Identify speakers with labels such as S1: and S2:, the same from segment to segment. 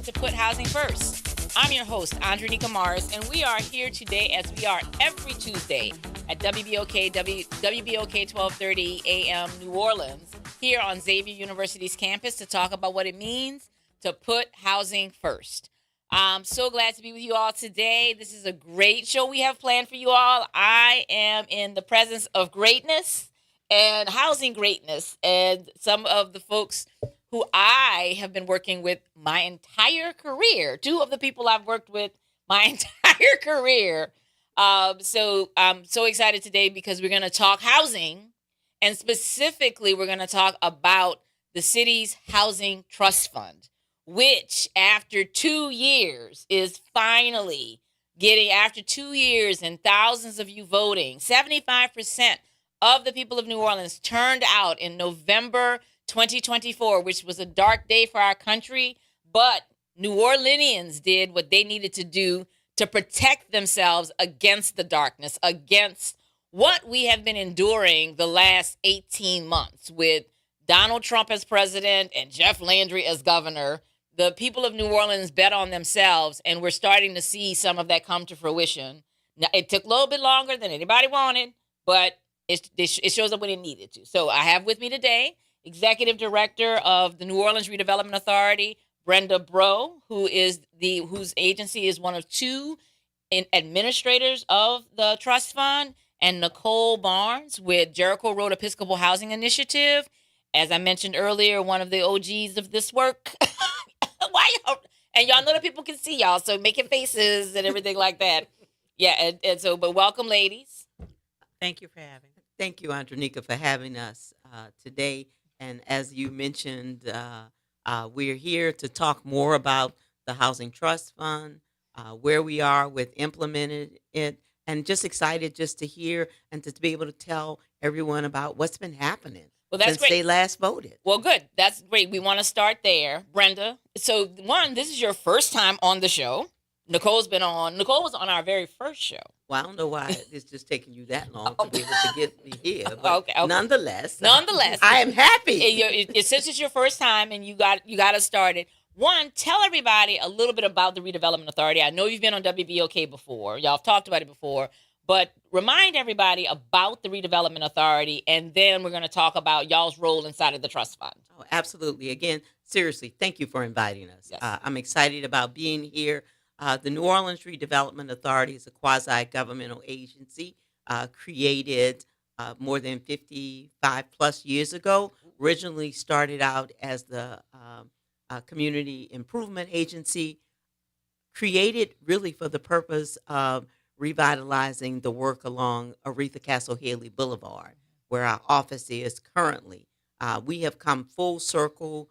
S1: to put housing first. I'm your host, Andrenica Mars, and we are here today as we are every Tuesday at WBOK 1230 AM New Orleans, here on Xavier University's campus to talk about what it means to put housing first. I'm so glad to be with you all today. This is a great show we have planned for you all. I am in the presence of greatness and housing greatness, and some of the folks who I have been working with my entire career. Two of the people I've worked with my entire career. So I'm so excited today because we're going to talk housing, and specifically we're going to talk about the city's Housing Trust Fund, which after 2 years is finally getting, after 2 years and thousands of you voting, 75% of the people of New Orleans turned out in November 2024, which was a dark day for our country, but New Orleanians did what they needed to do to protect themselves against the darkness, against what we have been enduring the last 18 months with Donald Trump as president and Jeff Landry as governor. The people of New Orleans bet on themselves, and we're starting to see some of that come to fruition. Now, it took a little bit longer than anybody wanted, but it shows up when it needed to. So I have with me today Executive Director of the New Orleans Redevelopment Authority, Brenda Breaux, whose agency is one of two administrators of the trust fund, and Nicole Barnes with Jericho Road Episcopal Housing Initiative. As I mentioned earlier, one of the OGs of this work. Why y'all? And y'all know that people can see y'all, so making faces and everything like that. Yeah, but welcome, ladies.
S2: Thank you for having me.
S3: Thank you, Andrenica, for having us today. And as you mentioned, we're here to talk more about the Housing Trust Fund, where we are with implementing it, and just excited just to hear and to be able to tell everyone about what's been happening since they last voted.
S1: Well, good. That's great. We want to start there. Brenda, so one, this is your first time on the show. Nicole's been on. Nicole was on our very first show.
S3: Well, I don't know why it's just taking you that long to be able to get me here. But
S1: okay.
S3: Nonetheless,
S1: I
S3: am happy.
S1: Since it's your first time and you got us started, one, tell everybody a little bit about the Redevelopment Authority. I know you've been on WBOK before. Y'all have talked about it before. But remind everybody about the Redevelopment Authority, and then we're going to talk about y'all's role inside of the trust fund.
S3: Oh, absolutely. Again, seriously, thank you for inviting us.
S1: Yes.
S3: I'm excited about being here. The New Orleans Redevelopment Authority is a quasi-governmental agency created more than 55 plus years ago. Originally started out as the Community Improvement Agency, created really for the purpose of revitalizing the work along Aretha Castle Haley Boulevard, where our office is currently. We have come full circle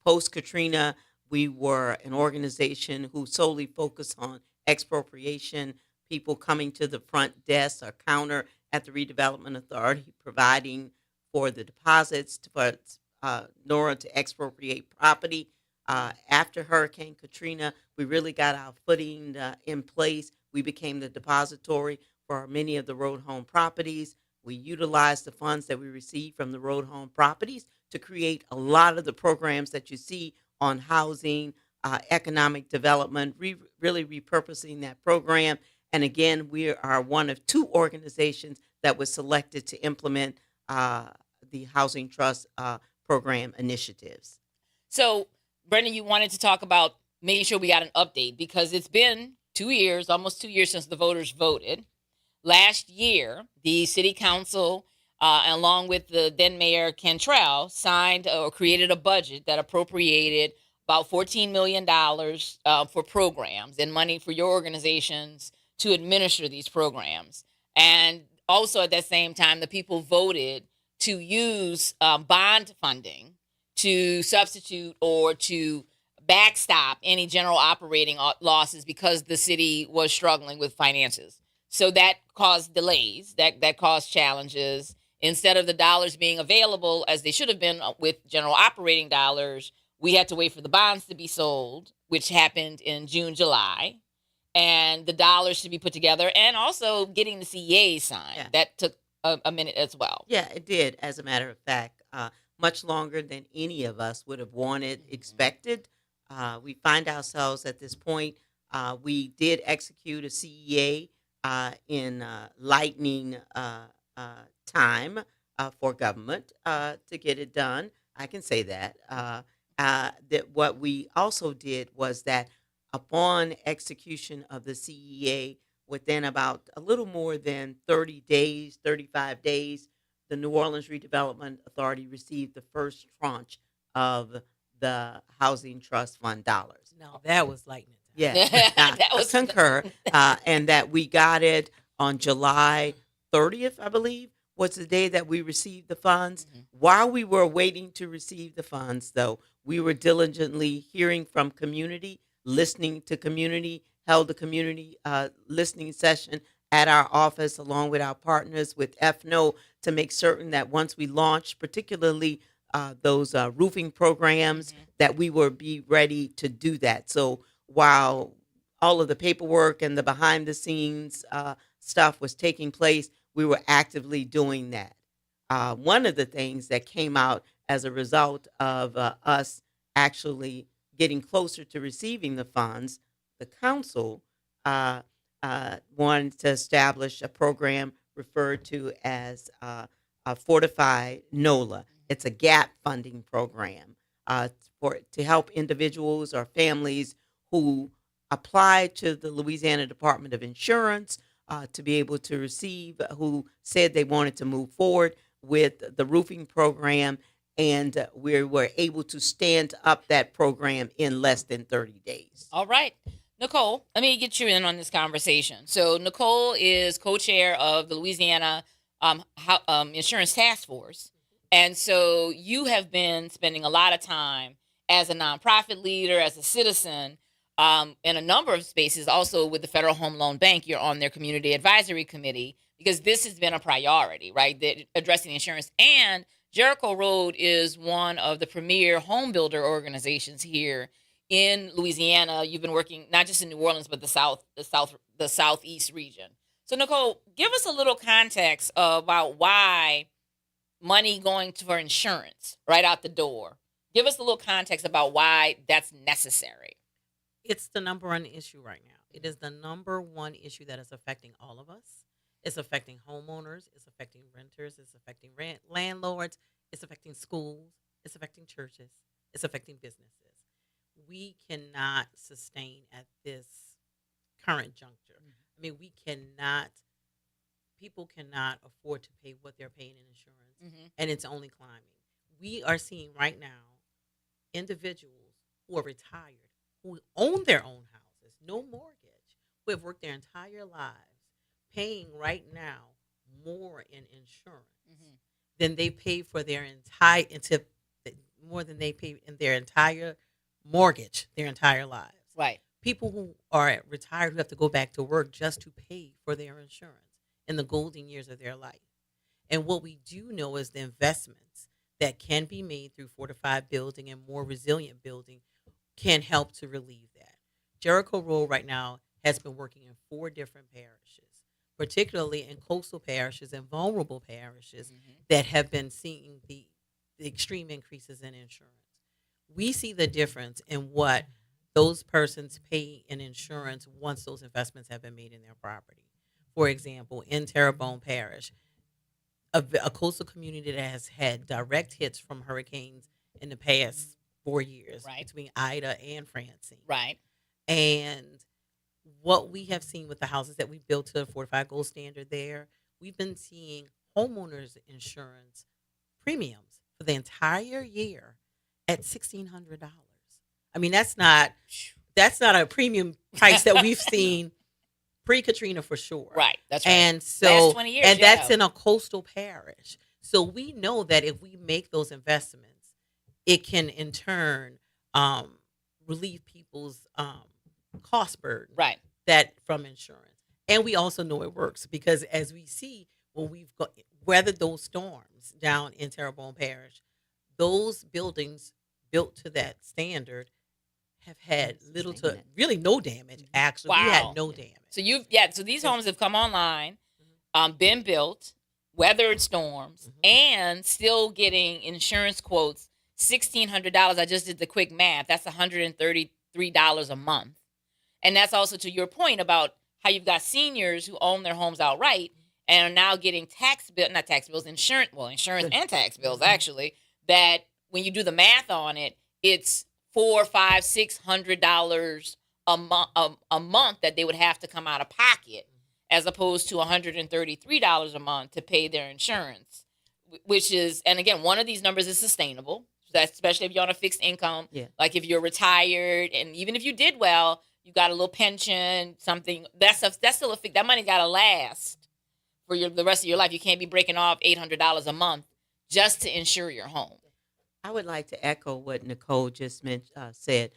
S3: post-Katrina. We were an organization who solely focused on expropriation, people coming to the front desk or counter at the Redevelopment Authority, providing for the deposits for NORA to expropriate property. After Hurricane Katrina, we really got our footing in place. We became the depository for many of the road home properties. We utilized the funds that we received from the road home properties to create a lot of the programs that you see on housing, economic development, really repurposing that program. And again, we are one of two organizations that was selected to implement the Housing Trust Program initiatives.
S1: So, Brendan, you wanted to talk about making sure we got an update because it's been 2 years, almost 2 years since the voters voted. Last year, the city council, along with the then mayor Cantrell, signed or created a budget that appropriated about $14 million for programs and money for your organizations to administer these programs. And also at that same time, the people voted to use bond funding to substitute or to backstop any general operating losses because the city was struggling with finances. So that caused delays, that caused challenges. Instead of the dollars being available as they should have been with general operating dollars, we had to wait for the bonds to be sold, which happened in June, July, and the dollars to be put together, and also getting the CEA signed. Yeah. That took a minute as well.
S3: Yeah, it did, as a matter of fact, much longer than any of us would have wanted, expected. We find ourselves at this point. We did execute a CEA in lightning time for government to get it done. I can say that. That what we also did was that upon execution of the CEA, within about a little more than 30 days, 35 days, the New Orleans Redevelopment Authority received the first tranche of the Housing Trust Fund dollars.
S2: No, that was lightning.
S3: Yes,
S1: That
S3: I
S1: was
S3: concur, and that we got it on July 30th, I believe, was the day that we received the funds.
S1: Mhm.
S3: While we were waiting to receive the funds, though, we were diligently hearing from community, listening to community, held a community listening session at our office along with our partners with FNO to make certain that once we launched, particularly those roofing programs,
S1: Mhm.
S3: that we would be ready to do that. So while all of the paperwork and the behind the scenes stuff was taking place, we were actively doing that. One of the things that came out as a result of us actually getting closer to receiving the funds, the council wanted to establish a program referred to as Fortify NOLA. It's a gap funding program to help individuals or families who apply to the Louisiana Department of Insurance to be able to receive, who said they wanted to move forward with the roofing program, and we were able to stand up that program in less than 30 days.
S1: All right. Nicole, let me get you in on this conversation. So, Nicole is co chair of the Louisiana Insurance Task Force. And so, you have been spending a lot of time as a nonprofit leader, as a citizen, in a number of spaces, also with the Federal Home Loan Bank. You're on their community advisory committee because this has been a priority, right? Addressing insurance. And Jericho Road is one of the premier home builder organizations here in Louisiana. You've been working not just in New Orleans, but the southeast region. So, Nicole, give us a little context about why money going for insurance right out the door. Give us a little context about why that's necessary.
S2: It's the number one issue right now. It is the number one issue that is affecting all of us. It's affecting homeowners. It's affecting renters. It's affecting landlords. It's affecting schools. It's affecting churches. It's affecting businesses. We cannot sustain at this current juncture. I mean, people cannot afford to pay what they're paying in insurance, and it's only climbing. We are seeing right now individuals who are retired, who own their own houses, no mortgage, who have worked their entire lives, paying right now more in insurance than they pay for their more than they pay in their entire mortgage their entire lives.
S1: Right.
S2: People who are retired who have to go back to work just to pay for their insurance in the golden years of their life. And what we do know is the investments that can be made through fortified building and more resilient building can help to relieve that. Jericho Road right now has been working in 4 different parishes, particularly in coastal parishes and vulnerable parishes that have been seeing the extreme increases in insurance. We see the difference in what those persons pay in insurance once those investments have been made in their property. For example, in Terrebonne Parish, a coastal community that has had direct hits from hurricanes in the past 4 years,
S1: Right.
S2: between Ida and Francine.
S1: Right.
S2: And what we have seen with the houses that we built to the Fortified Gold standard there, we've been seeing homeowners insurance premiums for the entire year at $1,600. I mean, that's not a premium price that we've seen pre-Katrina for sure.
S1: Right. That's right.
S2: And so,
S1: Last 20 years,
S2: and that's
S1: yeah.
S2: in a coastal parish. So we know that if we make those investments, it can in turn relieve people's cost burden
S1: Right.
S2: that from insurance. And we also know it works because as we see when we've weathered those storms down in Terrebonne Parish, those buildings built to that standard have had little to really no damage. Actually, we
S1: Wow.
S2: had no damage.
S1: So so these homes have come online, been built, weathered storms, and still getting insurance quotes $1,600. I just did the quick math. That's $133 a month. And that's also to your point about how you've got seniors who own their homes outright and are now getting insurance and tax bills actually, that when you do the math on it, it's $400, $500, $600 a month that they would have to come out of pocket, as opposed to $133 a month to pay their insurance, which is, and again, one of these numbers is sustainable. That's especially if you're on a fixed income, like if you're retired, and even if you did well, you got a little pension, something that's still that money got to last for the rest of your life. You can't be breaking off $800 a month just to insure your home.
S3: I would like to echo what Nicole just said,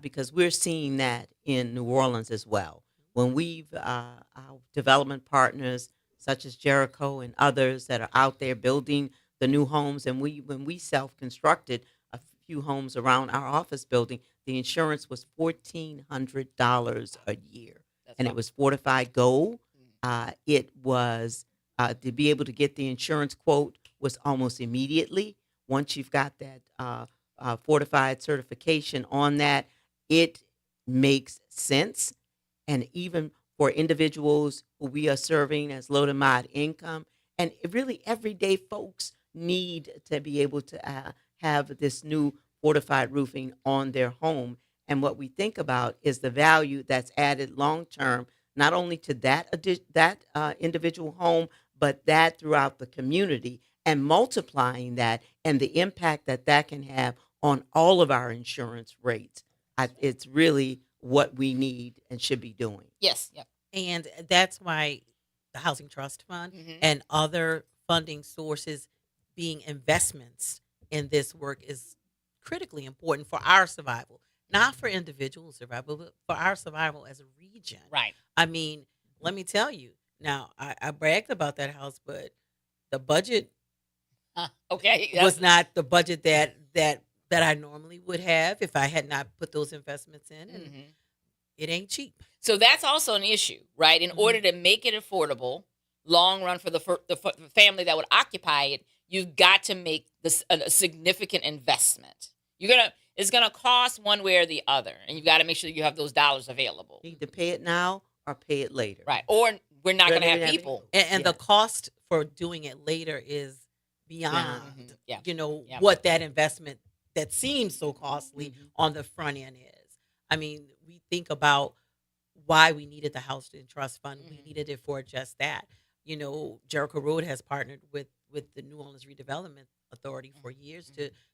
S3: because we're seeing that in New Orleans as well. When our development partners, such as Jericho and others that are out there building the new homes, and when we self-constructed a few homes around our office building, the insurance was $1,400 a year, and it was fortified gold. It was to be able to get the insurance quote was almost immediately. Once you've got that fortified certification on that, it makes sense. And even for individuals who we are serving as low to mod income, and really everyday folks need to be able to have this new fortified roofing on their home. And what we think about is the value that's added long term, not only to that individual home, but that throughout the community, and multiplying that and the impact that can have on all of our insurance rates. It's really what we need and should be doing.
S1: Yes. Yep.
S2: And that's why the Housing Trust Fund and other funding sources being investments in this work is critically important for our survival, not for individual survival, but for our survival as a region.
S1: Right.
S2: I mean, let me tell you, now I bragged about that house, but the budget was not the budget that I normally would have if I had not put those investments in, and it ain't cheap.
S1: So that's also an issue, right? In order to make it affordable, long run for the family that would occupy it, you've got to make this a significant investment. It's gonna cost one way or the other, and you've got to make sure you have those dollars available.
S3: You need to pay it now or pay it later,
S1: right? Or we're not going to have people.
S2: And the cost for doing it later is beyond, what that investment that seems so costly on the front end is. I mean, we think about why we needed the Housing Trust Fund. We needed it for just that. Jericho Road has partnered with the New Orleans Redevelopment Authority for years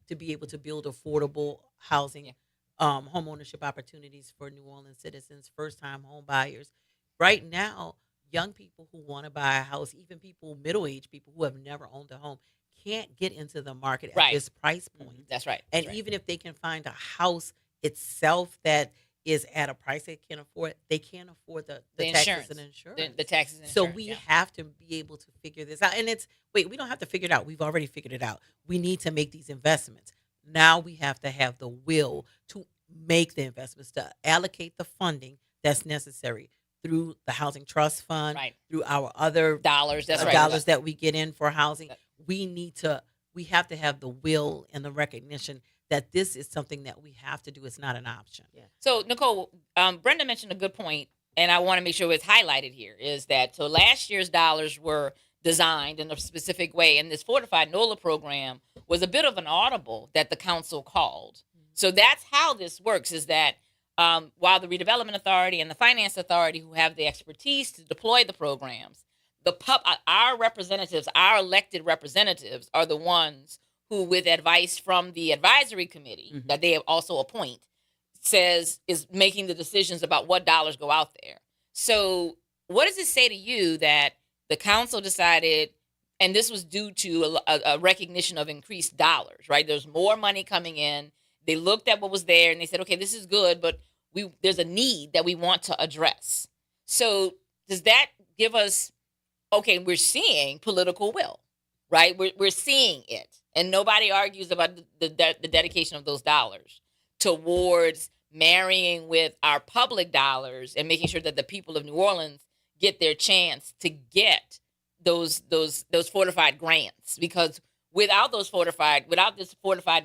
S2: to be able to build affordable housing, home ownership opportunities for New Orleans citizens, first-time home buyers. Right now, young people who want to buy a house, even middle-aged people who have never owned a home, can't get into the market at this price point.
S1: That's right.
S2: And even if they can find a house itself that is at a price they can afford, they can't afford the taxes and insurance.
S1: The taxes and
S2: so
S1: insurance.
S2: we have to be able to figure this out. And we don't have to figure it out. We've already figured it out. We need to make these investments. Now we have to have the will to make the investments, to allocate the funding that's necessary through the Housing Trust Fund, through our other
S1: dollars,
S2: dollars that we get in for housing. We have to have the will and the recognition that this is something that we have to do. It's not an option.
S3: Yeah.
S1: So, Nicole, Brenda mentioned a good point, and I want to make sure it's highlighted here, is that so last year's dollars were designed in a specific way, and this Fortified NOLA program was a bit of an audible that the council called. So that's how this works, is that while the Redevelopment Authority and the Finance Authority, who have the expertise to deploy the programs, our representatives, our elected representatives, are the ones who, with advice from the advisory committee that they also appoint, is making the decisions about what dollars go out there. So what does it say to you that the council decided, and this was due to a recognition of increased dollars, right? There's more money coming in. They looked at what was there and they said, okay, this is good, but there's a need that we want to address. So does that give us, okay, we're seeing political will, right? We're seeing it. And nobody argues about the dedication of those dollars towards marrying with our public dollars and making sure that the people of New Orleans get their chance to get those fortified grants, because without this fortified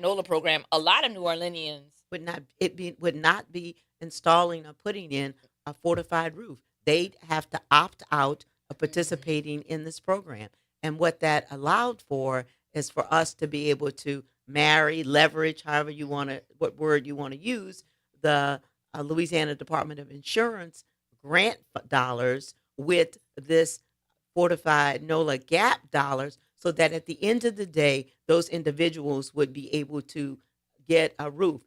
S1: NOLA program, a lot of New Orleanians.
S3: Would not be installing or putting in a fortified roof. They'd have to opt out of participating in this program. And what that allowed for is for us to be able to leverage, however you want to, what word you want to use, the Louisiana Department of Insurance grant dollars with this fortified NOLA gap dollars, so that at the end of the day, those individuals would be able to get a roof.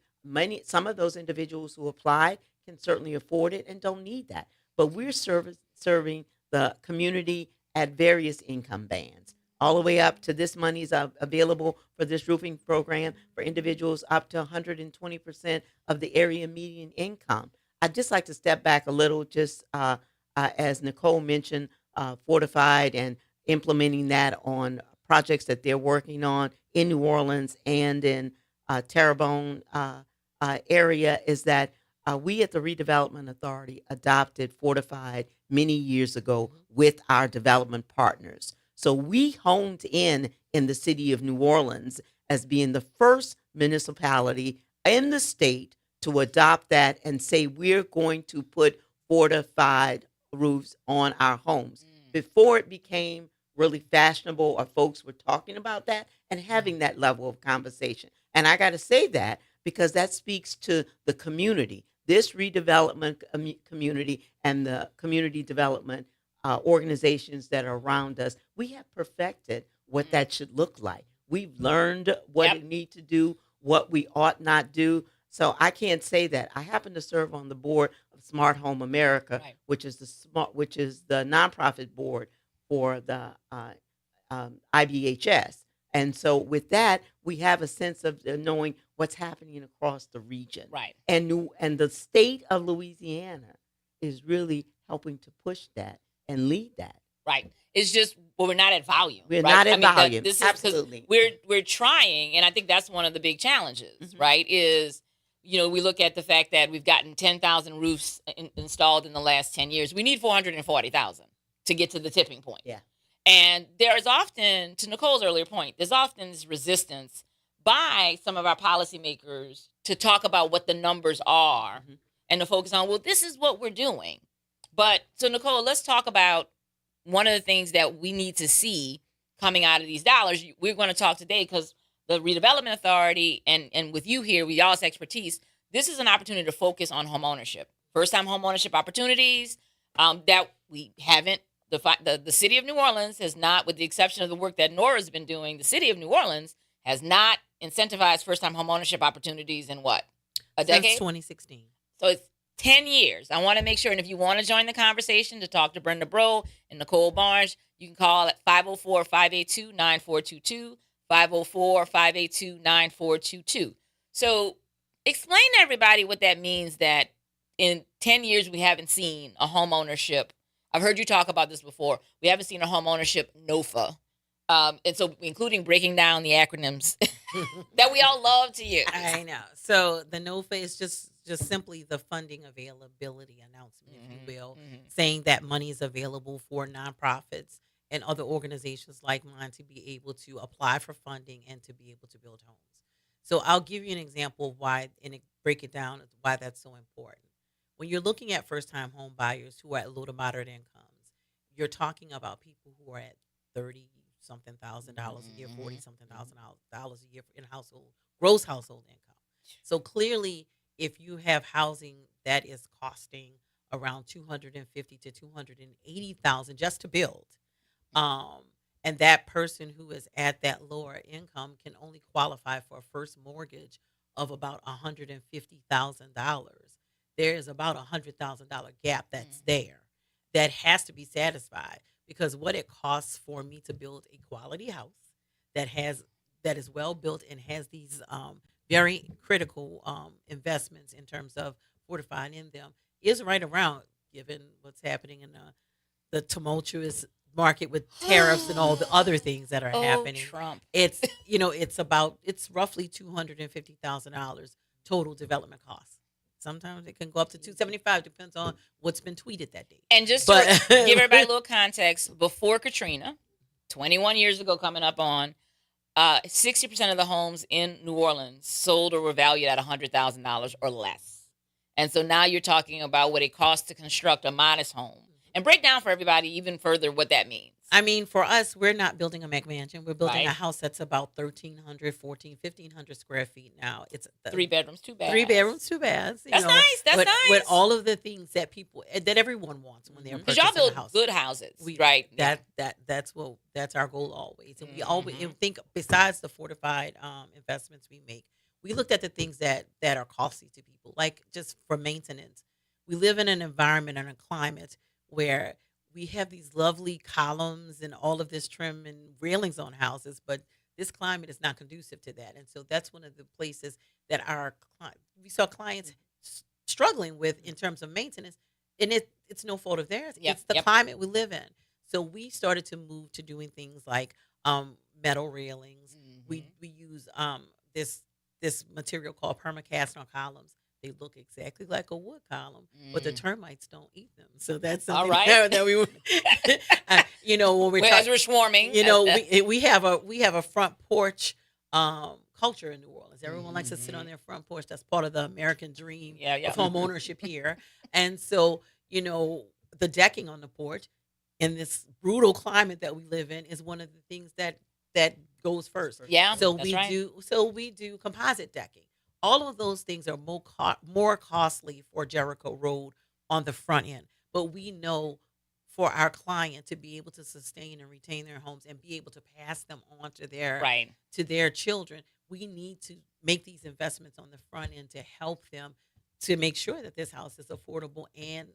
S3: Some of those individuals who applied can certainly afford it and don't need that. But we're serving the community at various income bands, all the way up to this money is available for this roofing program for individuals up to 120% of the area median income. I'd just like to step back a little, just as Nicole mentioned, fortified and implementing that on projects that they're working on in New Orleans and in Terrebonne area, is that we at the Redevelopment Authority adopted fortified many years ago with our development partners. So we honed in the city of New Orleans as being the first municipality in the state to adopt that and say we're going to put fortified roofs on our homes. Before it became really fashionable or folks were talking about that and having that level of conversation. And I got to say that because that speaks to the community, this redevelopment community and the community development organizations that are around us. We have perfected what that should look like. We've learned what we need to do, what we ought not do. So I can't say that. I happen to serve on the board of Smart Home America, which is the nonprofit board for the IBHS. And so with that, we have a sense of knowing what's happening across the region.
S1: Right.
S3: And the state of Louisiana is really helping to push that and lead that.
S1: Right. It's just, we're not at volume.
S3: We're not at volume. Absolutely.
S1: We're trying, and I think that's one of the big challenges, right? Is, we look at the fact that we've gotten 10,000 roofs installed in the last 10 years. We need 440,000 to get to the tipping point.
S3: Yeah.
S1: And there is often, to Nicole's earlier point, there's often this resistance by some of our policymakers to talk about what the numbers are and to focus on, well, this is what we're doing. But so, Nicole, let's talk about one of the things that we need to see coming out of these dollars. We're going to talk today because the Redevelopment Authority and with you here, with y'all's expertise, this is an opportunity to focus on home ownership, first-time home ownership opportunities that we haven't. The city of New Orleans has not, with the exception of the work that Nora's been doing, the city of New Orleans has not incentivized first-time home ownership opportunities in what? A decade?
S2: Since 2016.
S1: So it's 10 years. I want to make sure, and if you want to join the conversation to talk to Brenda Bro and Nicole Barnes, you can call at 504-582-9422, 504-582-9422. So explain to everybody what that means, that in 10 years we haven't seen a home ownership. I've heard you talk about this before. We haven't seen a home ownership NOFA. And so including breaking down the acronyms that we all love to use.
S2: I know. So the NOFA is just simply the funding availability announcement, if you will, saying that money is available for nonprofits and other organizations like mine to be able to apply for funding and to be able to build homes. So I'll give you an example of why, and break it down, why that's so important. When you're looking at first-time home buyers who are at low to moderate incomes, you're talking about people who are at $30-something thousand a year, $40-something thousand dollars a year in gross household income. So clearly, if you have housing that is costing around $250,000 to $280,000 just to build, and that person who is at that lower income can only qualify for a first mortgage of about $150,000. There is about $100,000 gap that's there that has to be satisfied, because what it costs for me to build a quality house that is well built and has these very critical investments in terms of fortifying in them is right around, given what's happening in the tumultuous market with tariffs and all the other things that are happening.
S1: Trump.
S2: It's it's roughly $250,000 total development costs. Sometimes it can go up to $275, depends on what's been tweeted that day.
S1: And just to give everybody a little context, before Katrina, 21 years ago coming up on, 60% of the homes in New Orleans sold or were valued at $100,000 or less. And so now you're talking about what it costs to construct a modest home. And break down for everybody even further what that means.
S2: I mean, for us, we're not building a McMansion. We're building a
S1: Right.
S2: house that's about 1,300, 1,500 square feet now. It's
S1: 3 bedrooms, 2 baths.
S2: 3 bedrooms, 2 baths.
S1: That's nice. That's
S2: with,
S1: nice.
S2: With all of the things that people that everyone wants when they're
S3: Mhm.
S1: Because
S2: purchasing
S1: y'all
S2: a
S1: build
S2: house.
S1: good houses,
S2: We,
S1: right? Yeah.
S2: that's our goal always, and we always
S1: Mhm.
S2: and think besides the fortified investments we make, we looked at the things that are costly to people, like just for maintenance. We live in an environment and a climate where we have these lovely columns and all of this trim and railings on houses, but this climate is not conducive to that, and so that's one of the places that we saw clients struggling with in terms of maintenance, and it's no fault of theirs.
S1: Yep,
S2: It's the
S1: yep.
S2: climate we live in. So we started to move to doing things like metal railings. We
S1: Mhm.
S2: we use this material called permacast on columns. They look exactly like a wood column, but the
S1: Mm.
S2: termites don't eat them. So that's
S1: All
S2: something
S1: right.
S2: that we when we're
S1: Well, as
S2: talking,
S1: we're swarming,
S2: we have a front porch culture in New Orleans. Everyone likes to sit on
S1: Mhm.
S2: their front porch. That's part of the American dream
S1: yeah, yeah.
S2: of home ownership here. And so, the decking on the porch in this brutal climate that we live in is one of the things that goes first.
S1: Yeah,
S2: So
S1: that's
S2: we
S1: right.
S2: do composite decking. All of those things are more costly for Jericho Road on the front end. But we know for our client to be able to sustain and retain their homes and be able to pass them on to
S1: Right.
S2: their children, we need to make these investments on the front end to help them to make sure that this house is affordable and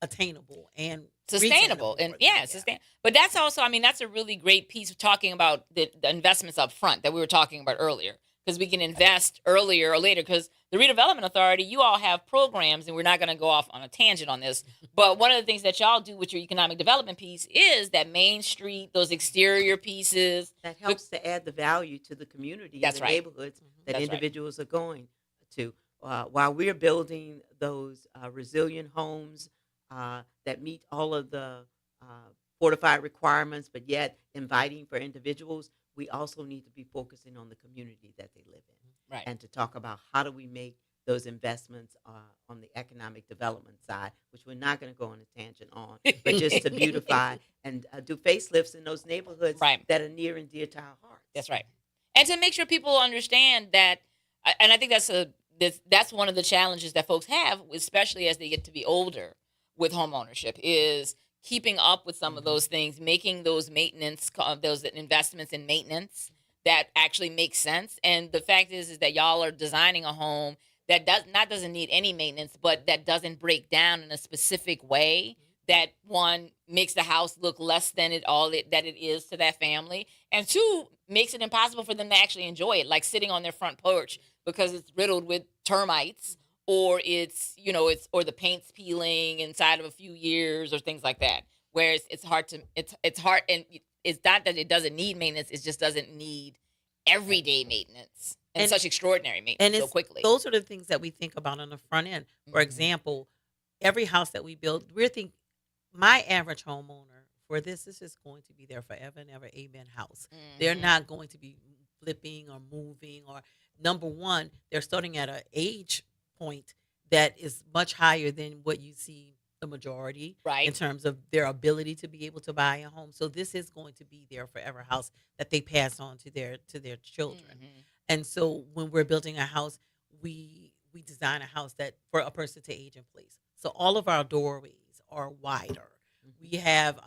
S2: attainable and
S1: Sustainable
S2: reasonable
S1: and
S2: for them.
S1: yeah, sustain. But that's also, I mean, that's a really great piece of talking about the investments up front that we were talking about earlier. Because we can invest earlier or later. Because the redevelopment authority, you all have programs, and we're not going to go off on a tangent on this. But one of the things that y'all do with your economic development piece is that Main Street, those exterior pieces.
S3: That helps to add the value to the community and
S1: That's
S3: the
S1: right.
S3: neighborhoods
S2: Mhm.
S3: that
S1: That's right.
S3: individuals are going to. While we're building those resilient homes that meet all of the fortified requirements, but yet inviting for individuals, we also need to be focusing on the community that they live in
S1: Right.
S3: and to talk about how do we make those investments on the economic development side, which we're not going to go on a tangent on, but just to beautify and do facelifts in those neighborhoods
S1: Right.
S3: that are near and dear to our hearts.
S1: That's right. And to make sure people understand that, and I think that's one of the challenges that folks have, especially as they get to be older with home ownership, is keeping up with some of those things, making those those investments in maintenance that actually make sense. And the fact is that y'all are designing a home that doesn't need any maintenance, but that doesn't break down in a specific way that one makes the house look less than that it is to that family, and two makes it impossible for them to actually enjoy it, like sitting on their front porch because it's riddled with termites, or or the paint's peeling inside of a few years or things like that. Whereas it's hard and it's not that it doesn't need maintenance, it just doesn't need everyday maintenance and
S2: And-
S1: such extraordinary
S2: And
S1: maintenance so
S2: it's
S1: quickly.
S2: those are the things that we think about on the front end. For
S1: Mhm.
S2: example, every house that we build, we're thinking my average homeowner for this is going to be their forever and ever amen house. They're
S1: Mhm.
S2: not going to be flipping or moving, or number one, they're starting at an age point that is much higher than what you see the majority
S1: Right.
S2: in terms of their ability to be able to buy a home. So this is going to be their forever house that they pass on to their children.
S1: Mhm.
S2: And so when we're building a house, we design a house that for a person to age in place. So all of our doorways are wider. We have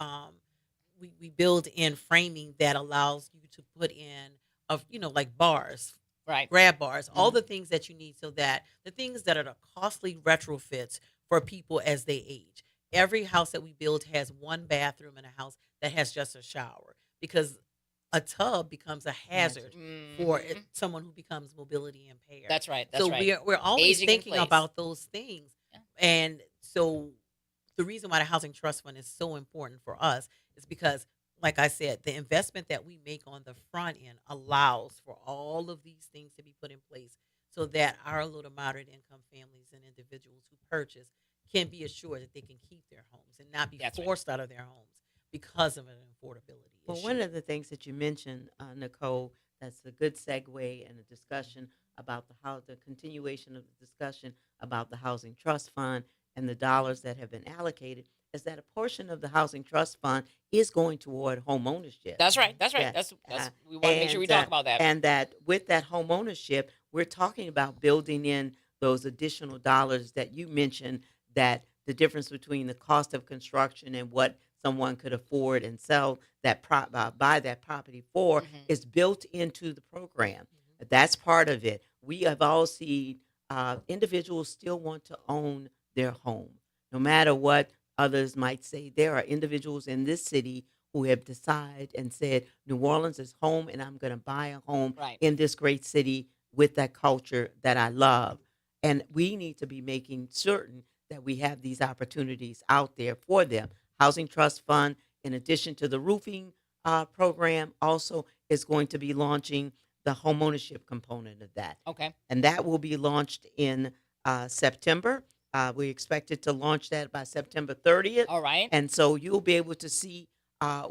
S2: we build in framing that allows you to put in like bars,
S1: Right.
S2: grab bars, all
S1: Mhm.
S2: the things that you need so that the things that are the costly retrofits for people as they age. Every house that we build has one bathroom in a house that has just a shower, because a tub becomes a hazard for
S1: Mhm.
S2: someone who becomes mobility impaired.
S1: That's right. That's
S2: So
S1: right.
S2: we're always
S1: Aging in
S2: thinking
S1: place.
S2: about those things.
S1: Yeah.
S2: And so the reason why the housing trust fund is so important for us is because, like I said, the investment that we make on the front end allows for all of these things to be put in place so that our low to moderate income families and individuals who purchase can be assured that they can keep their homes and not be
S1: That's right.
S2: forced out of their homes because of an affordability
S3: Well,
S2: issue.
S3: one of the things that you mentioned, Nicole, that's a good segue and a discussion about the continuation of the discussion about the Housing Trust Fund and the dollars that have been allocated, is that a portion of the Housing Trust Fund is going toward home ownership.
S1: That's right. That's right.
S3: Yeah,
S1: That's we want to make sure we talk about that.
S3: and that with that home ownership, we're talking about building in those additional dollars that you mentioned. That the difference between the cost of construction and what someone could afford and sell buy that property for
S1: Mhm.
S3: is built into the program.
S2: Mhm.
S3: That's part of it. We have all seen individuals still want to own their home, no matter what others might say. There are individuals in this city who have decided and said, New Orleans is home, and I'm going to buy a home
S1: Right.
S3: in this great city with that culture that I love. And we need to be making certain that we have these opportunities out there for them. Housing Trust Fund, in addition to the roofing program, also is going to be launching the homeownership component of that.
S1: Okay.
S3: And that will be launched in September. We expected to launch that by September 30th.
S1: All right.
S3: And so you'll be able to see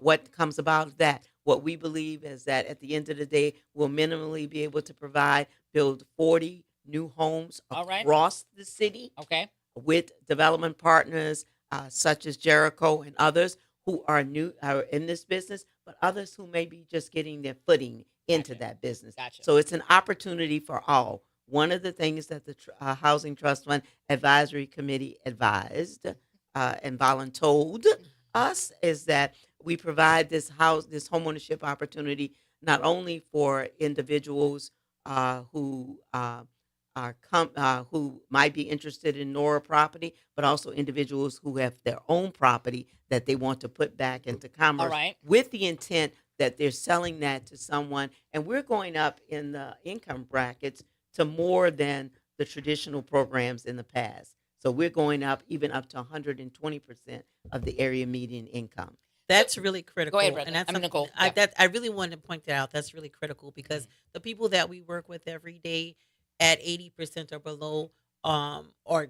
S3: what comes about of that. What we believe is that at the end of the day, we'll minimally be able to build 40 new homes
S1: All right.
S3: across the city
S1: Okay.
S3: with development partners such as Jericho and others who are in this business, but others who may be just getting their footing into
S1: Gotcha.
S3: that business.
S1: Gotcha.
S3: So it's an opportunity for all. One of the things that the Housing Trust Fund Advisory Committee advised and voluntold us is that we provide this homeownership opportunity not only for individuals who who might be interested in Nora property, but also individuals who have their own property that they want to put back into
S1: All
S3: commerce
S1: right.
S3: with the intent that they're selling that to someone. And we're going up in the income brackets to more than the traditional programs in the past. So we're going up even up to 120% of the area median income.
S2: That's really critical.
S1: Go ahead, Brenda.
S2: And that's
S1: I'm
S2: something
S1: Nicole.
S2: I really wanted to point that out. That's really critical because the people that we work with every day at 80% or below, or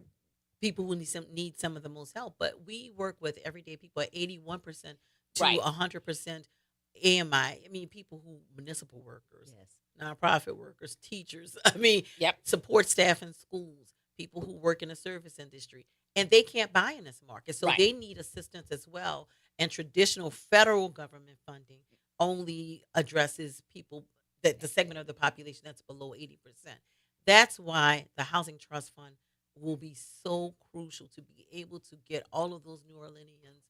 S2: people who need some of the most help. But we work with everyday people at 81% to
S1: Right.
S2: 100% AMI. I mean, people who municipal workers,
S3: Yes.
S2: nonprofit workers, teachers. I mean,
S1: Yep.
S2: support staff in schools, people who work in the service industry, and they can't buy in this market, so
S1: Right.
S2: they need assistance as well. And traditional federal government funding only addresses people that the segment of the population that's below 80%. That's why the Housing Trust Fund will be so crucial to be able to get all of those New Orleanians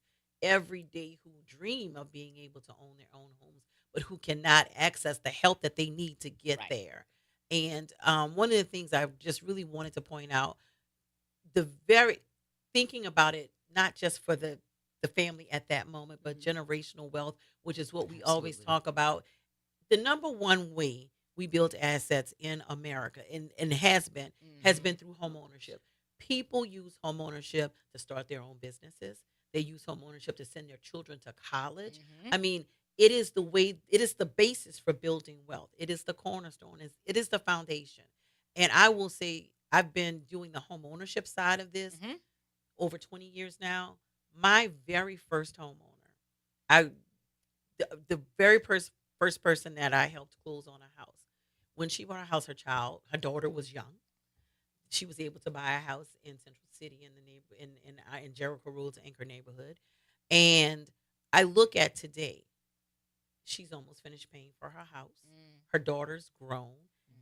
S2: every day who dream of being able to own their own homes, but who cannot access the help that they need to get
S1: Right.
S2: there. And one of the things I just really wanted to point out, the very thinking about it, not just for the family at that moment, but generational wealth, which is what we always
S3: Absolutely.
S2: talk about. The number one way we build assets in America and has been
S1: Mhm.
S2: through home ownership. People use home ownership to start their own businesses. They use home ownership to send their children to college.
S1: Mhm.
S2: I mean, it is the basis for building wealth. It is the cornerstone. It is the foundation. And I will say, I've been doing the home ownership side of this
S1: Mhm.
S2: over 20 years now. My very first homeowner, I the very first person that I helped close on a house. When she bought a house, her daughter was young. She was able to buy a house in Central City in the in Jericho Road's Anchor neighborhood. And I look at today, she's almost finished paying for her house.
S1: Mm.
S2: Her daughter's grown,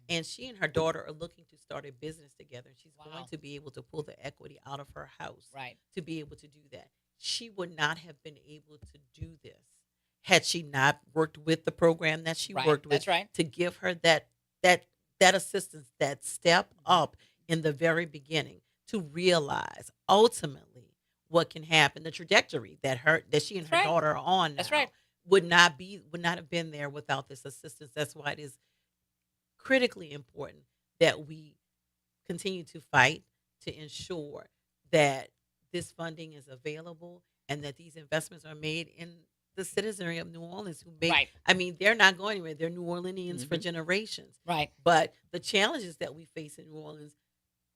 S2: and she and her daughter are looking to start a business together. And she's
S1: Wow.
S2: going to be able to pull the equity out of her house
S1: Right.
S2: to be able to do that. She would not have been able to do this had she not worked with the program that she
S1: Right.
S2: worked with
S1: That's right.
S2: to give her that assistance, that step up in the very beginning to realize ultimately what can happen, the trajectory that she and
S1: That's
S2: her
S1: right.
S2: daughter are on
S1: That's
S2: now
S1: right.
S2: would not have been there without this assistance. That's why it is critically important that we continue to fight to ensure that this funding is available and that these investments are made in the citizenry of New Orleans who make,
S1: Right.
S2: I mean, they're not going anywhere. They're New Orleanians for
S3: Mhm.
S2: generations.
S1: Right.
S2: But the challenges that we face in New Orleans,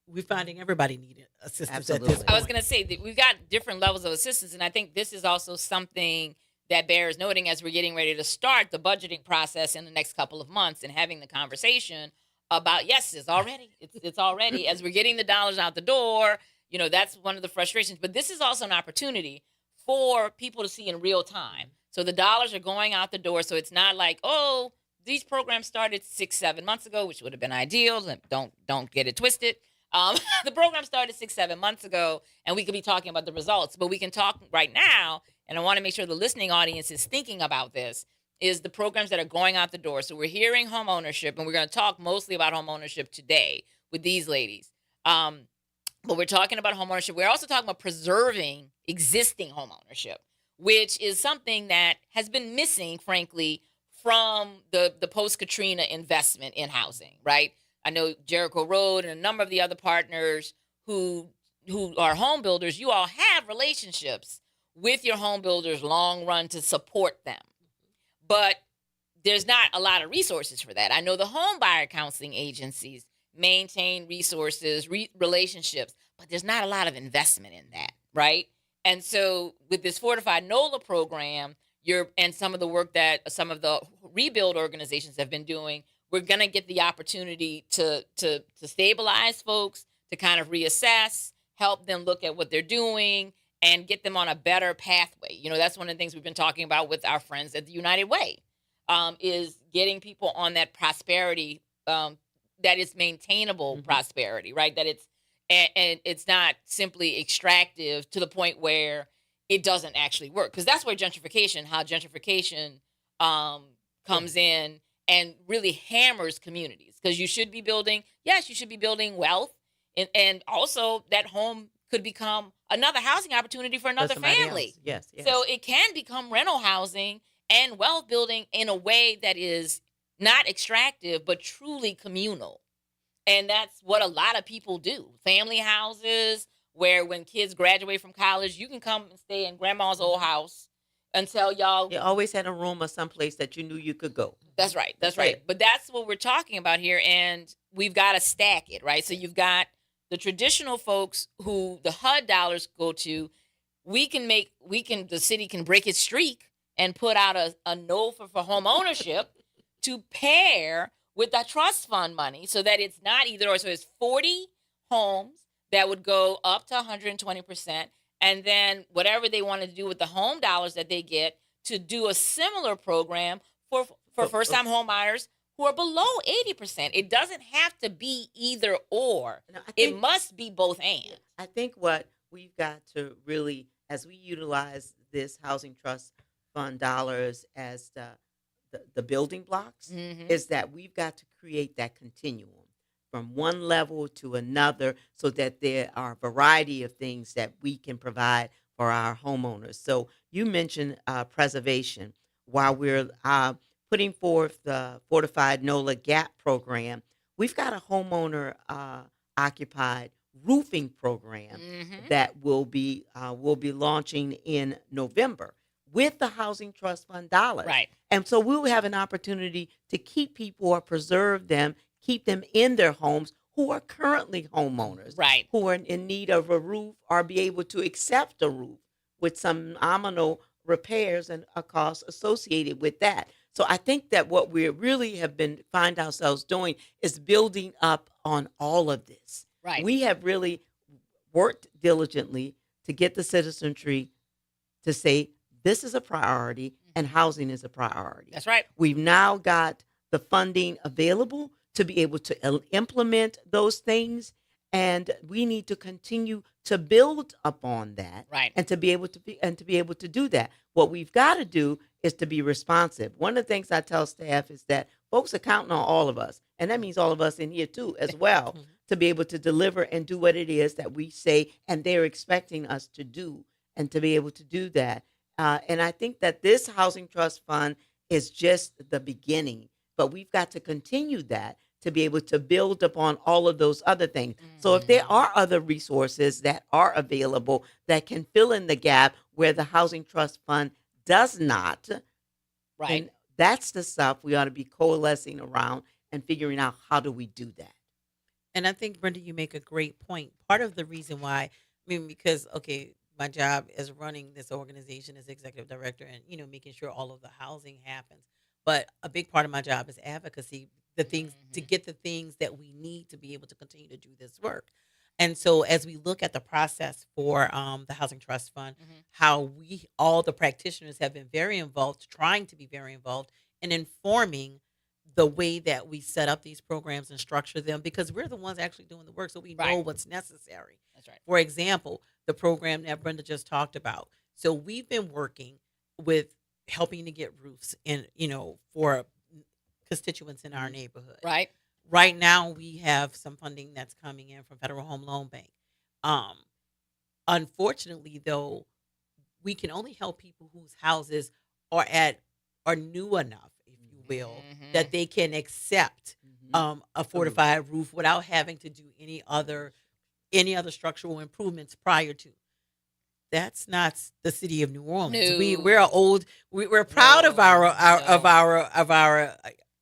S2: we're finding everybody needed assistance at this
S3: Absolutely.
S2: point.
S1: I was going to say that we've got different levels of assistance, and I think this is also something that bears noting as we're getting ready to start the budgeting process in the next couple of months and having the conversation about, yes, it's already as we're getting the dollars out the door. That's one of the frustrations. But this is also an opportunity for people to see in real time. So the dollars are going out the door. So it's not like, oh, these programs started 6-7 months ago, which would have been ideal. Don't get it twisted. The program started 6-7 months ago, and we could be talking about the results, but we can talk right now. And I want to make sure the listening audience is thinking about this, is the programs that are going out the door. So we're hearing home ownership, and we're going to talk mostly about home ownership today with these ladies. But we're talking about home ownership. We're also talking about preserving existing home ownership, which is something that has been missing, frankly, from the post-Katrina investment in housing, right? I know Jericho Road and a number of the other partners who are home builders, you all have relationships with your home builders long run to support them. But there's not a lot of resources for that. I know the home buyer counseling agencies maintain resources, relationships, but there's not a lot of investment in that, right? And so with this Fortified NOLA program, and some of the work that some of the rebuild organizations have been doing, we're going to get the opportunity to stabilize folks, to kind of reassess, help them look at what they're doing, and get them on a better pathway. That's one of the things we've been talking about with our friends at the United Way, is getting people on that prosperity, that is maintainable prosperity, right? That it's not simply extractive to the point where it doesn't actually work. Because that's where how gentrification comes in and really hammers communities. Because you should be building wealth. And also that home could become another housing opportunity for another family.
S3: Yes.
S1: So it can become rental housing and wealth building in a way that is not extractive, but truly communal. And that's what a lot of people do. Family houses, where when kids graduate from college, you can come and stay in grandma's old house until y'all.
S3: You always had a room or someplace that you knew you could go.
S1: That's right. But that's what we're talking about here. And we've got to stack it, right? So you've got the traditional folks who the HUD dollars go to. The city can break its streak and put out a no for home ownership to pair with the trust fund money so that it's not either or. So it's 40 homes that would go up to 120%. And then whatever they want to do with the home dollars that they get to do a similar program for first-time home buyers who are below 80%. It doesn't have to be either or. No, it must be both and.
S3: I think what we've got to really, as we utilize this housing trust fund dollars as the building blocks, is that we've got to create that continuum from one level to another so that there are a variety of things that we can provide for our homeowners. So you mentioned preservation. While we're putting forth the Fortified NOLA GAP program, we've got a homeowner occupied roofing program that will be launching in November with the Housing Trust Fund dollars.
S1: Right.
S3: And so we'll have an opportunity to keep people or preserve them, keep them in their homes who are currently homeowners,
S1: right,
S3: who are in need of a roof or be able to accept a roof with some nominal repairs and a cost associated with that. So I think that what we really find ourselves doing is building up on all of this.
S1: Right.
S3: We have really worked diligently to get the citizenry to say this is a priority and housing is a priority.
S1: That's right.
S3: We've now got the funding available to be able to implement those things, and we need to continue to build upon that,
S1: right,
S3: and to be able to do that. What we've got to do is to be responsive. One of the things I tell staff is that folks are counting on all of us, and that means all of us in here too, as well, to be able to deliver and do what it is that we say and they're expecting us to do, and to be able to do that. And I think that this Housing Trust Fund is just the beginning, but we've got to continue that to be able to build upon all of those other things. So if there are other resources that are available that can fill in the gap where the Housing Trust Fund does not,
S1: right,
S3: then that's the stuff we ought to be coalescing around and figuring out how do we do that.
S2: And I think, Brenda, you make a great point. Part of the reason why, because, my job as running this organization as executive director, and making sure all of the housing happens. But a big part of my job is advocacy, the things to
S1: Mhm.
S2: get the things that we need to be able to continue to do this work. And so, as we look at the process for the Housing Trust Fund,
S1: Mhm.
S2: how we all the practitioners have been very involved, trying to be very involved in informing the way that we set up these programs and structure them, because we're the ones actually doing the work, so we know
S1: Right.
S2: what's necessary.
S1: That's right.
S2: For example, the program that Brenda just talked about. So we've been working with helping to get roofs in, for constituents in our
S3: Mhm.
S2: neighborhood.
S1: Right.
S2: Right now, we have some funding that's coming in from Federal Home Loan Bank. Um, Unfortunately, though, we can only help people whose houses are new enough, if you will,
S1: Mhm.
S2: that they can accept
S3: Mhm.
S2: a
S3: A roof.
S2: fortified roof without having to do any other structural improvements prior to. That's not the city of New Orleans. We're
S1: No.
S2: old. We're proud of our
S1: No.
S2: our of
S1: No.
S2: our of our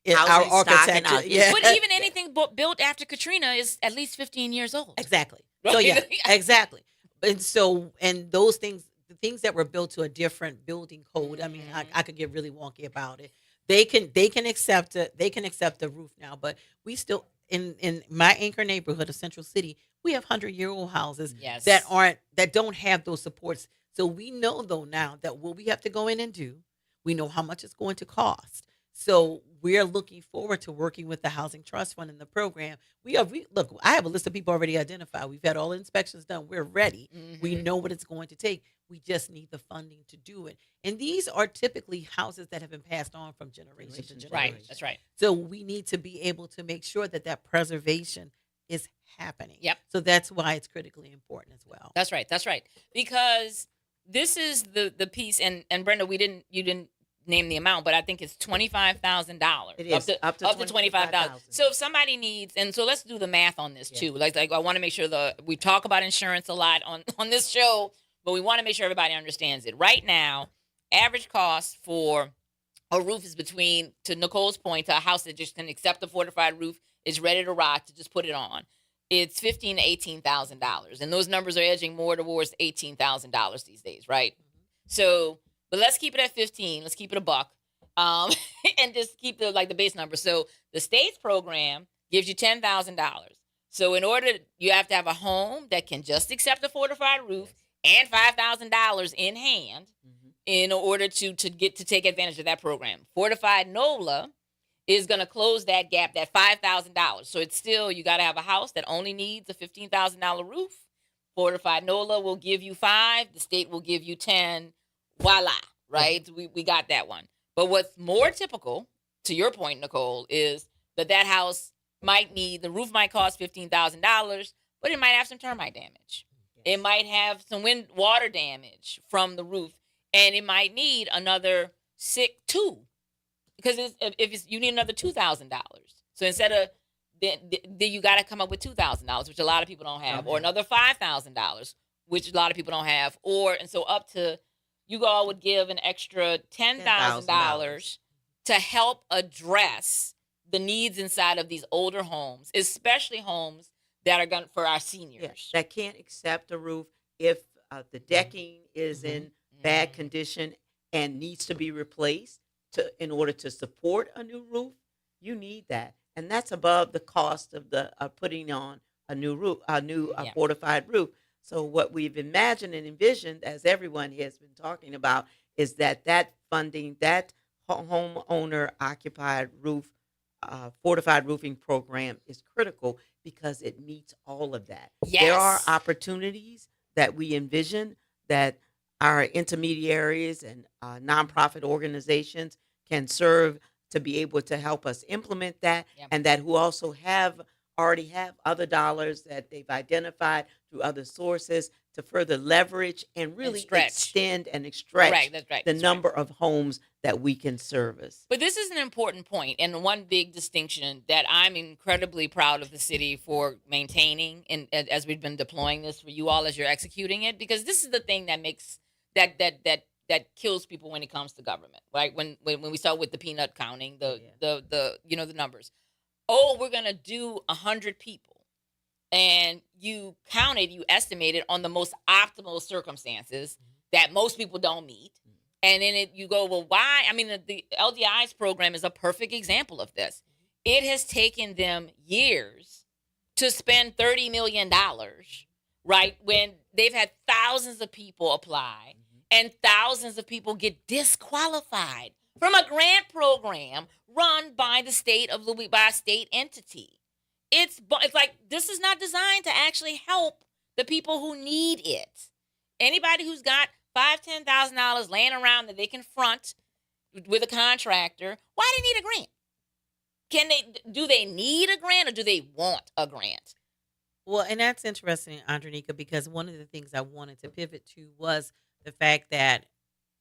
S3: Housing stock and
S2: architecture.
S3: our
S2: Yeah,
S1: But
S3: history.
S1: even
S3: Yeah.
S1: anything built after Katrina is at least 15 years old.
S2: exactly. So
S1: Right?
S2: yeah, exactly. And those things, the things that were built to a different building code. I mean, I,
S1: Mhm.
S2: I could get really wonky about it. They can accept it. They can accept the roof now, but we still in my anchor neighborhood of Central City, we have 100-year-old houses
S1: Yes.
S2: that don't have those supports. So we know though now that what we have to go in and do, we know how much it's going to cost. So we're looking forward to working with the Housing Trust Fund and the program. We look. I have a list of people already identified. We've had all the inspections done. We're ready. We
S1: Mhm.
S2: know what it's going to take. We just need the funding to do it. And these are typically houses that have been passed on from generation to
S3: Generation to
S1: Right.
S2: generation.
S1: That's right.
S2: So we need to be able to make sure that that preservation is happening.
S1: Yep.
S2: So that's why it's critically important as well.
S1: That's right. That's right. Because this is the piece, and Brenda, you didn't name the amount, but I think it's $25,000.
S3: It is up to
S1: 25,000.
S3: 25,000.
S1: So if somebody needs, and so let's do the math on this
S3: Yeah.
S1: too. Like I want to make sure we talk about insurance a lot on this show, but we want to make sure everybody understands it. Right now, average cost for a roof is between, to Nicole's point, to a house that just can accept a fortified roof, is ready to rock, to just put it on. It's $15,000 to $18,000, and those numbers are edging more towards $18,000 these days, right? So, but let's keep it at 15. Let's keep it a buck, um, and just keep the base number. So the state's program gives you $10,000. So in order, you have to have a home that can just accept a fortified roof and $5,000 in hand
S3: Mhm.
S1: in order to get to take advantage of that program. Fortified NOLA is going to close that gap, that $5,000. So it's still, you got to have a house that only needs a $15,000 roof. Fortified NOLA will give you 5, the state will give you 10. Voila, right? We got that one. But what's more typical, to your point, Nicole, is that house the roof might cost $15,000, but it might have some termite damage. It might have some water damage from the roof, and it might need another two, because you need another $2,000. So instead of then you got to come up with $2,000, which a lot of people don't have, or another $5,000, which a lot of people don't have, and so up to, you all would give an extra $10,000 to help address the needs inside of these older homes, especially homes that are going for our seniors.
S3: Yes, that can't accept a roof if the decking is in bad condition and needs to be replaced in order to support a new roof. You need that, and that's above the cost of the putting on a new roof, a new
S1: Yeah.
S3: fortified roof. So what we've imagined and envisioned, as everyone has been talking about, is that funding, that homeowner occupied roof, fortified roofing program is critical because it meets all of that. There are
S1: Yes.
S3: opportunities that we envision that our intermediaries and nonprofit organizations can serve to be able to help us implement that,
S1: Yep.
S3: and that who also already have other dollars that they've identified through other sources to further leverage and really
S1: stretch.
S3: extend and stretch
S1: Right, that's right.
S3: the
S1: that's right.
S3: number of homes that we can service.
S1: But this is an important point, and one big distinction that I'm incredibly proud of the city for maintaining, and as we've been deploying this for you all as you're executing it, because this is the thing that makes that kills people when it comes to government, right? When we start with the peanut counting, the numbers. Oh, we're gonna do 100 people, and you estimated on the most optimal circumstances that most people don't meet. And then you go, well, why? I mean, the LDI's program is a perfect example of this. It has taken them years to spend $30 million, right? When they've had thousands of people apply and thousands of people get disqualified from a grant program run by the state of by a state entity. It's like, this is not designed to actually help the people who need it. Anybody who's got $5,000-$10,000 laying around that they can front with a contractor, why do they need a grant? Do they need a grant, or do they want a grant?
S2: Well, and that's interesting, Andronika, because one of the things I wanted to pivot to was the fact that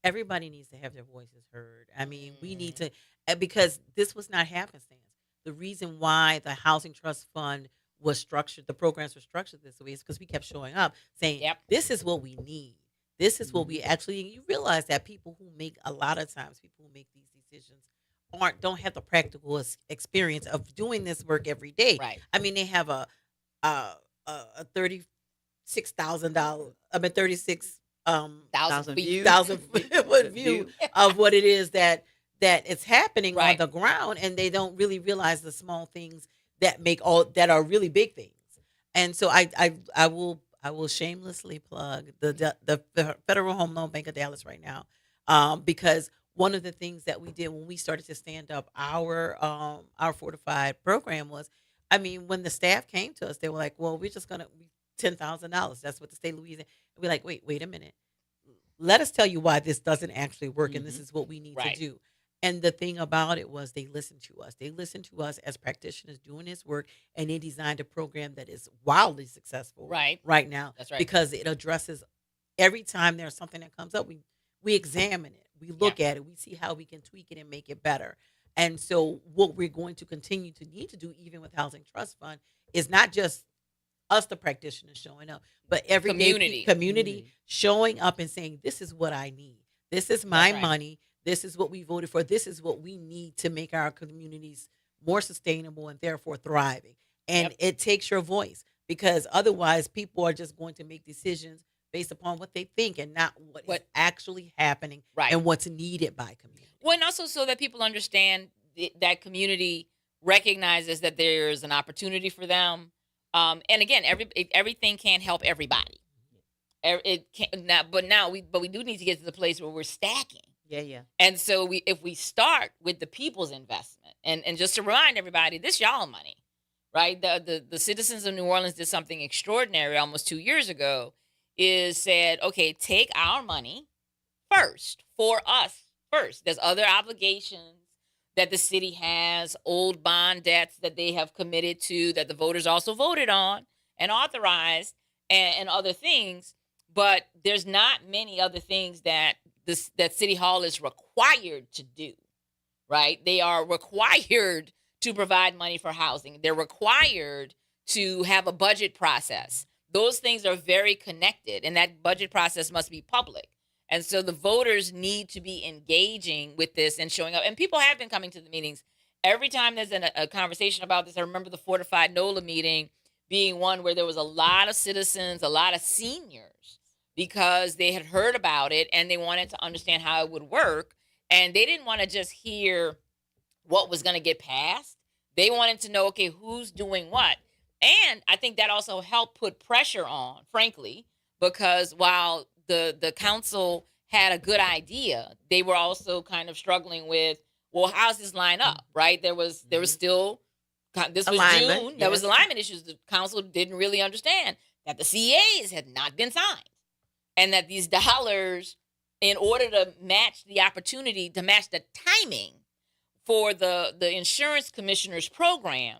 S2: everybody needs to have their voices heard. I mean, we need to, because this was not happenstance. The reason why the Housing Trust Fund was structured, the programs were structured this way, is because we kept showing up saying, this is what we need. This is what we actually, you realize that people who make, a lot of times, people who make these decisions don't have the practical experience of doing this work every day.
S1: Right.
S2: I mean, they have a $36,000, I mean, 36
S1: thousand
S2: foot view of what it is that is happening
S1: Right.
S2: on the ground, and they don't really realize the small things that that are really big things. And so I will shamelessly plug the Federal Home Loan Bank of Dallas right now, because one of the things that we did when we started to stand up our fortified program was, I mean, when the staff came to us, they were like, well, we're just gonna $10,000. That's what the state of Louisiana. We're like, wait a minute. Let us tell you why this doesn't actually work, and this is what we need
S1: Right.
S2: to do. And the thing about it was, they listened to us. They listened to us as practitioners doing this work, and they designed a program that is wildly successful
S1: Right.
S2: now.
S1: That's right.
S2: Because it addresses, every time there's something that comes up, we examine it. We look at it. We see how we can tweak it and make it better. And so what we're going to continue to need to do, even with Housing Trust Fund, is not just us, the practitioners, showing up, but everyday community showing up and saying, this is what I need. This is my
S1: right.
S2: money. This is what we voted for. This is what we need to make our communities more sustainable and therefore thriving. And it takes your voice, because otherwise people are just going to make decisions based upon what they think and not what is actually happening
S1: Right.
S2: and what's needed by community.
S1: Well, and also so that people understand that community recognizes that there's an opportunity for them. And again, everything can't help everybody. It can't now, but we do need to get to the place where we're stacking.
S3: Yeah.
S1: And so if we start with the people's investment, and just to remind everybody, this y'all money, right? The citizens of New Orleans did something extraordinary almost 2 years ago, is said, okay, take our money first, for us first. There's other obligations that the city has, old bond debts that they have committed to, that the voters also voted on and authorized, and other things. But there's not many other things that that City Hall is required to do, right? They are required to provide money for housing. They're required to have a budget process. Those things are very connected, and that budget process must be public. And so the voters need to be engaging with this and showing up. And people have been coming to the meetings. Every time there's a conversation about this, I remember the Fortified NOLA meeting being one where there was a lot of citizens, a lot of seniors, because they had heard about it and they wanted to understand how it would work. And they didn't want to just hear what was going to get passed. They wanted to know, okay, who's doing what? And I think that also helped put pressure on, frankly, because while the council had a good idea, they were also kind of struggling with, well, how's this line up, right? There was still, this was
S3: Alignment,
S1: June, there was
S3: yes.
S1: alignment issues. The council didn't really understand that the CAs had not been signed, and that these dollars, in order to match the opportunity, to match the timing for the insurance commissioner's program,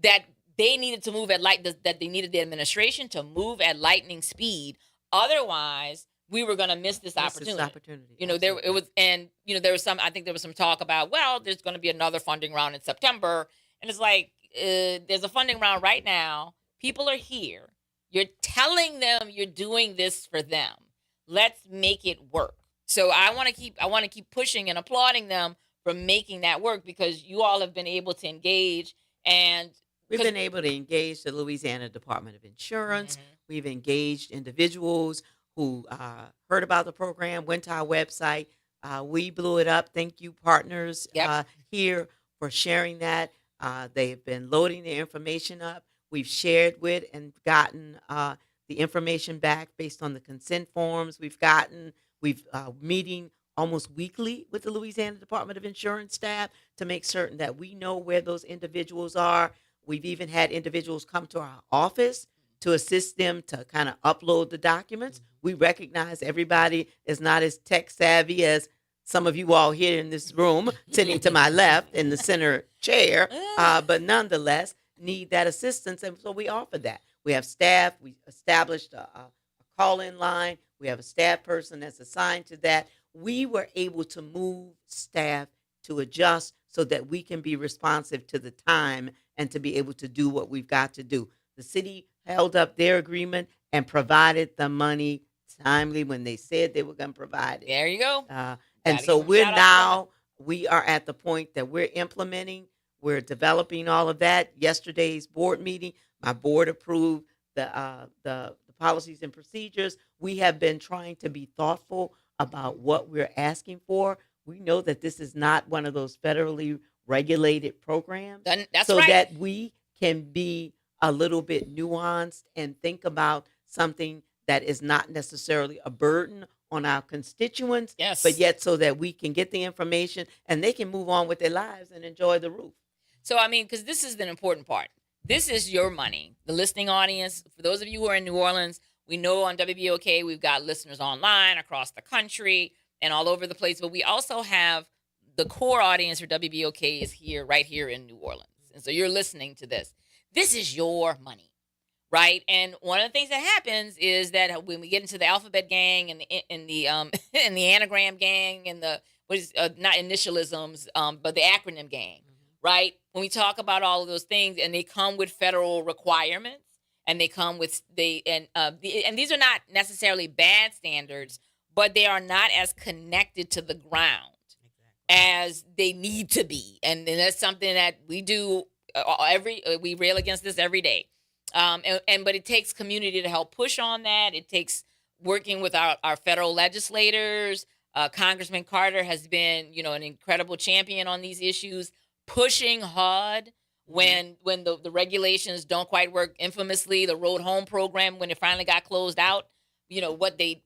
S1: that they needed to move at that they needed the administration to move at lightning speed. Otherwise, we were going to miss this opportunity. You know, there was some. I think there was some talk about, well, there's going to be another funding round in September, and it's like, there's a funding round right now. People are here. You're telling them you're doing this for them. Let's make it work. So I want to keep pushing and applauding them for making that work, because you all have been able to engage, and
S3: We've
S1: 'Cause-
S3: been able to engage the Louisiana Department of Insurance.
S1: Mhm.
S3: We've engaged individuals who heard about the program, went to our website. We blew it up. Thank you, partners
S1: Yep.
S3: here, for sharing that. They've been loading the information up. We've shared with and gotten the information back based on the consent forms we've gotten. We've meeting almost weekly with the Louisiana Department of Insurance staff to make certain that we know where those individuals are. We've even had individuals come to our office to assist them to kind of upload the documents. We recognize everybody is not as tech savvy as some of you all here in this room, sitting to my left in the center chair, but nonetheless need that assistance. And so we offer that. We have staff. We established a call-in line. We have a staff person that's assigned to that. We were able to move staff to adjust so that we can be responsive to the time and to be able to do what we've got to do. The city held up their agreement and provided the money timely when they said they were going to provide it.
S1: There you go.
S3: And
S1: Gotta
S3: so
S1: give 'em
S3: we're
S1: shout out
S3: now, we are at the point that we're implementing, we're developing all of that. Yesterday's board meeting, my board approved the policies and procedures. We have been trying to be thoughtful about what we're asking for. We know that this is not one of those federally regulated programs.
S1: That's
S3: so
S1: right.
S3: that we can be a little bit nuanced and think about something that is not necessarily a burden on our constituents,
S1: Yes.
S3: but yet so that we can get the information and they can move on with their lives and enjoy the roof.
S1: So, I mean, because this is an important part. This is your money. The listening audience, for those of you who are in New Orleans, we know on WBOK we've got listeners online across the country and all over the place, but we also have the core audience for WBOK is here, right here in New Orleans. And so you're listening to this. This is your money, right? And one of the things that happens is that when we get into the alphabet gang and the and the anagram gang and the what is not initialisms, but the acronym gang, right? When we talk about all of those things, and they come with federal requirements, and they come with and these are not necessarily bad standards, but they are not as connected to the ground as they need to be, and that's something that we do we rail against this every day. But it takes community to help push on that. It takes working with our federal legislators. Congressman Carter has been, an incredible champion on these issues, pushing hard when the regulations don't quite work. Infamously, the Road Home program, when it finally got closed out, what they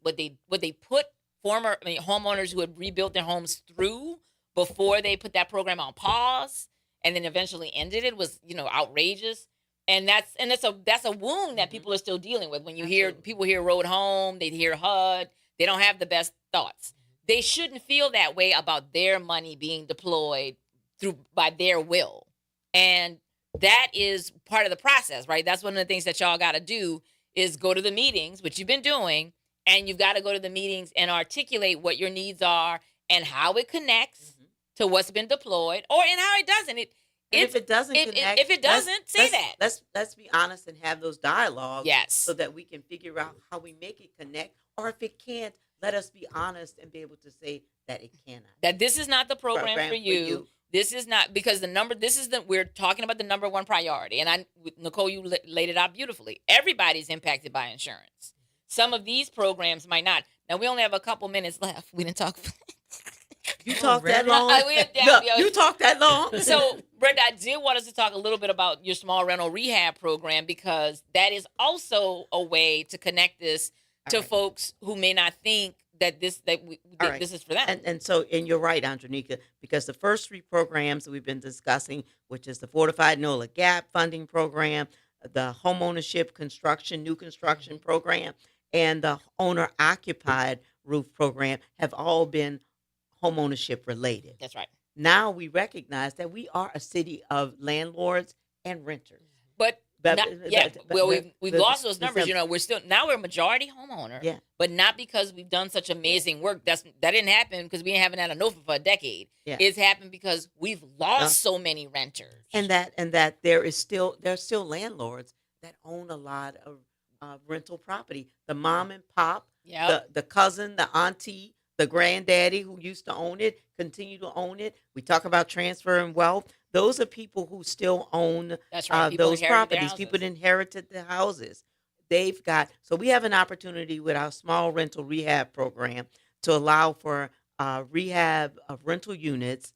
S1: put homeowners who had rebuilt their homes through before they put that program on pause and then eventually ended it was outrageous. And that's a wound that people are still dealing with. When you hear people hear Road Home, they hear HUD, they don't have the best thoughts. They shouldn't feel that way about their money being deployed by their will. And that is part of the process, right? That's one of the things that y'all got to do is go to the meetings, which you've been doing, and you've got to go to the meetings and articulate what your needs are and how it connects to what's been deployed, and how it doesn't.
S3: If it doesn't connect,
S1: if it doesn't, say that.
S3: Let's be honest and have those dialogues.
S1: Yes.
S3: So that we can figure out how we make it connect, or if it can't, let us be honest and be able to say that it cannot.
S1: That this is not the program for you. This is not, because we're talking about the number one priority. And Nicole, you laid it out beautifully. Everybody's impacted by insurance. Some of these programs might not. Now, we only have a couple minutes left. We didn't talk.
S3: You talked that
S1: No,
S3: long? You talked that long?
S1: So, Brenda, I did want us to talk a little bit about your small rental rehab program, because that is also a way to connect this to folks who may not think that this is for them.
S3: And you're right, Andronica, because the first three programs that we've been discussing, which is the Fortified NOLA Gap funding program, the homeownership new construction program, and the owner occupied roof program, have all been homeownership related.
S1: That's right.
S3: Now we recognize that we are a city of landlords and renters.
S1: We've lost those numbers. We're a majority homeowner.
S3: Yeah.
S1: But not because we've done such amazing work. That didn't happen because we haven't had a NOFA for a decade.
S3: Yeah.
S1: It's happened because we've lost so many renters.
S3: And that there are still landlords that own a lot of rental property. The mom and pop, the cousin, the auntie, the granddaddy who used to own it, continue to own it. We talk about transferring wealth. Those are people who still own
S1: That's right. People
S3: those
S1: inherited their
S3: properties. People
S1: houses.
S3: that inherited the houses. They've got, so we have an opportunity with our small rental rehab program to allow for rehab of rental units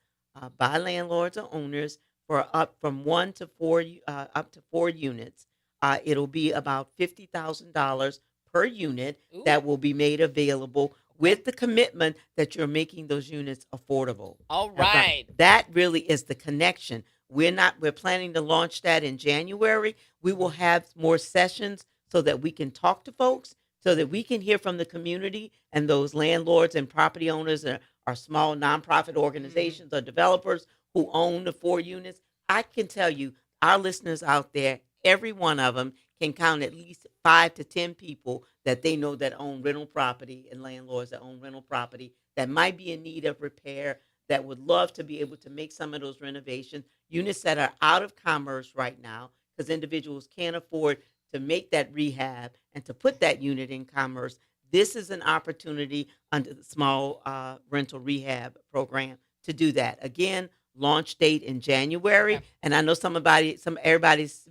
S3: by landlords or owners for up from one to four, up to 4 units. It'll be about $50,000 per unit
S1: Ooh,
S3: that will be made available
S1: okay.
S3: with the commitment that you're making those units affordable.
S1: All
S3: Right.
S1: right.
S3: That really is the connection. We're planning to launch that in January. We will have more sessions so that we can talk to folks, so that we can hear from the community and those landlords and property owners or small nonprofit
S1: Mhm.
S3: organizations or developers who own the 4 units. I can tell you, our listeners out there, every one of them can count at least 5 to 10 people that they know that own rental property and landlords that own rental property that might be in need of repair, that would love to be able to make some of those renovations, units that are out of commerce right now because individuals can't afford to make that rehab and to put that unit in commerce. This is an opportunity under the small rental rehab program to do that. Again, launch date in January.
S1: Okay.
S3: And I know everybody's